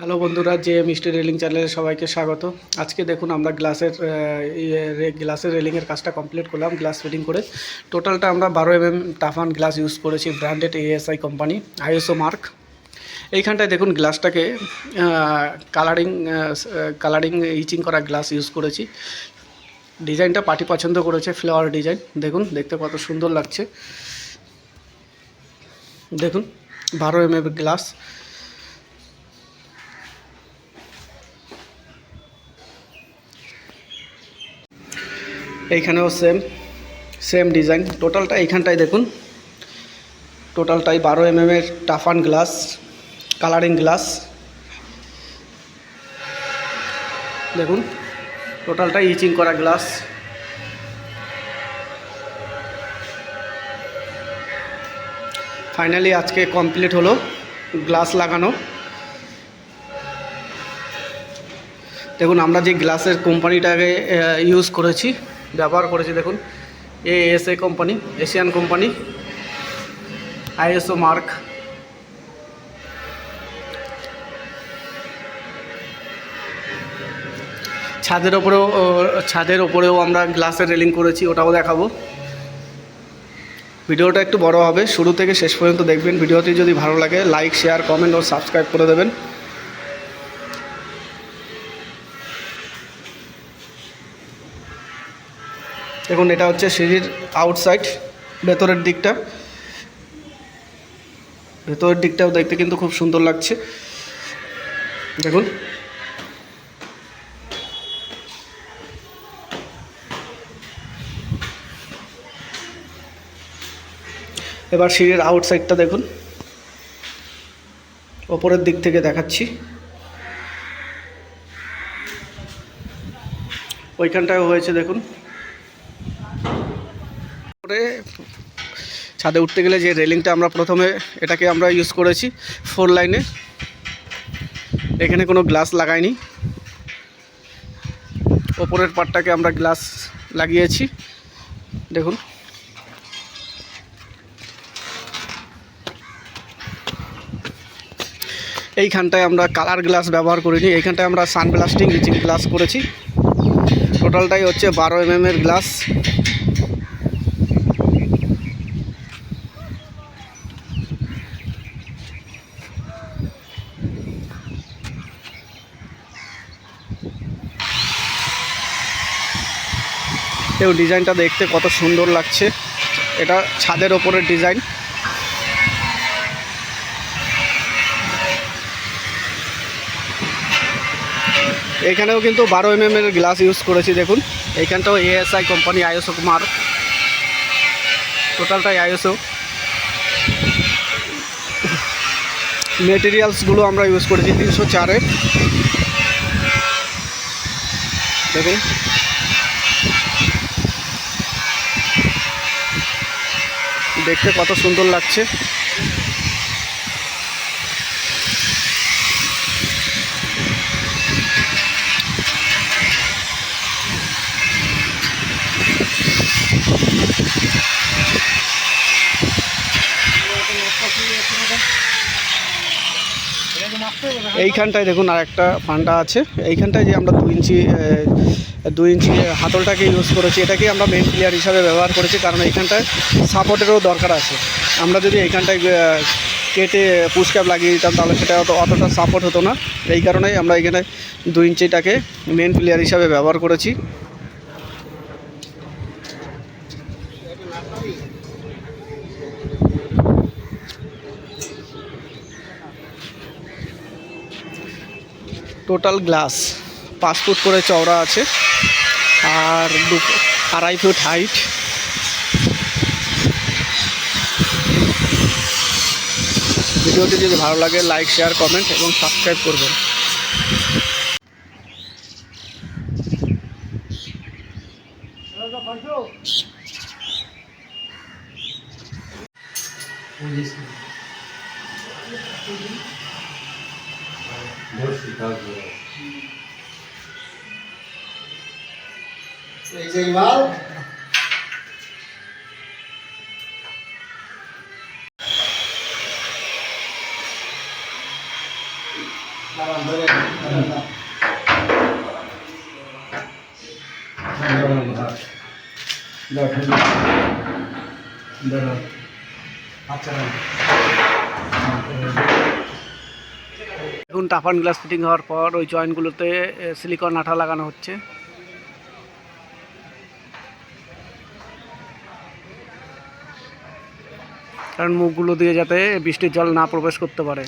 Hello বন্ধুরা, J mystery railing চ্যানেলে সবাইকে স্বাগত। আজকে দেখুন আমরা গ্লাসের রেলিংয়ের কাজটা কমপ্লিট করলাম গ্লাস ফিটিং করে। টোটালটা আমরা 12 টাফান গ্লাস ইউজ করেছি, branded ASI company, ISO mark. এইখানটায় দেখুন গ্লাসটাকে কালারিং ইচিং করা গ্লাস ইউজ করেছি। ডিজাইনটা পার্টি পছন্দ করেছে, ফ্লাওয়ার ডিজাইন। দেখুন দেখতে কত সুন্দর লাগছে। দেখুন 12 গ্লাস। এইখানেও সেম ডিজাইন। টোটালটা এইখানটায় দেখুন, টোটালটাই 12 টাফান গ্লাস, কালারিং গ্লাস। দেখুন টোটালটাই ইচিং করা গ্লাস। ফাইনালি আজকে কমপ্লিট হলো গ্লাস লাগানো। দেখুন আমরা যে গ্লাসের কোম্পানিটাকে ব্যবহার করেছি, দেখুন ASI company, Asian company, ISO mark. ছাদের ওপরেও আমরা গ্লাসের রেলিং করেছি, ওটাও দেখাবো। ভিডিওটা একটু বড় হবে, শুরু থেকে শেষ পর্যন্ত দেখবেন। ভিডিওটি যদি ভালো লাগে লাইক, শেয়ার, কমেন্ট ও সাবস্ক্রাইব করে দেবেন। দেখুন এটা হচ্ছে সিঁড়ির আউটসাইড, ভেতরের দিকটাও দেখতে কিন্তু খুব সুন্দর লাগছে। দেখুন এবার সিঁড়ির আউটসাইডটা দেখুন, ওপরের দিক থেকে দেখাচ্ছি। ওইখানটায় হয়েছে দেখুন। ছাদে উঠতে গেলে যে রেলিংটা আমরা প্রথমে এটাকে আমরা ইউজ করেছি 4 লাইনে, এখানে কোনো গ্লাস লাগাইনি। ওপরের পার্টটাকে আমরা গ্লাস লাগিয়েছি। দেখুন এইখানটায় আমরা কালার গ্লাস ব্যবহার করিনি, এইখানটায় আমরা সানব্লাস্টিং ইচিং গ্লাস করেছি। টোটালটাই হচ্ছে 12 গ্লাস। এই ডিজাইনটা দেখতে কত সুন্দর লাগছে। এটা ছাদের ওপরের ডিজাইন। এখানেও কিন্তু 12 গ্লাস ইউজ করেছি। দেখুন এইখানটাও এএসআই কোম্পানি, আইএসও মার্ক। টোটালটাই আইএসও। মেটেরিয়ালসগুলো আমরা ইউজ করেছি 304-এর। দেখুন দেখতে কত সুন্দর লাগছে। এইখানটায় দেখুন আর একটা ফান্ডা আছে। এইখানটায় যে আমরা 2 ইঞ্চি হাতলটাকে ইউজ করেছি, এটাকে আমরা মেন প্লেয়ার হিসাবে ব্যবহার করেছি, কারণ এইখানটায় সাপোর্টেরও দরকার আছে। আমরা যদি এইখানটায় কেটে পুশ ক্যাপ লাগিয়ে দিতাম তাহলে সেটা অতটা সাপোর্ট হতো না। এই কারণেই আমরা এখানে 2 ইঞ্চিটাকে মেন প্লেয়ার হিসাবে ব্যবহার করেছি। টোটাল গ্লাস 5 ফুট করে চওড়া আছে আর 2.5 ফুট হাইট। ভিডিওটি যদি ভালো লাগে লাইক, শেয়ার, কমেন্ট এবং সাবস্ক্রাইব করবেন। এই যে মাল এখন টাফান গ্লাস ফিটিং হওয়ার পর ওই জয়েন্টগুলোতে সিলিকন আঠা লাগানো হচ্ছে। কারণ মুখগুলো দিয়ে যাতে বৃষ্টির জল না প্রবেশ করতে পারে।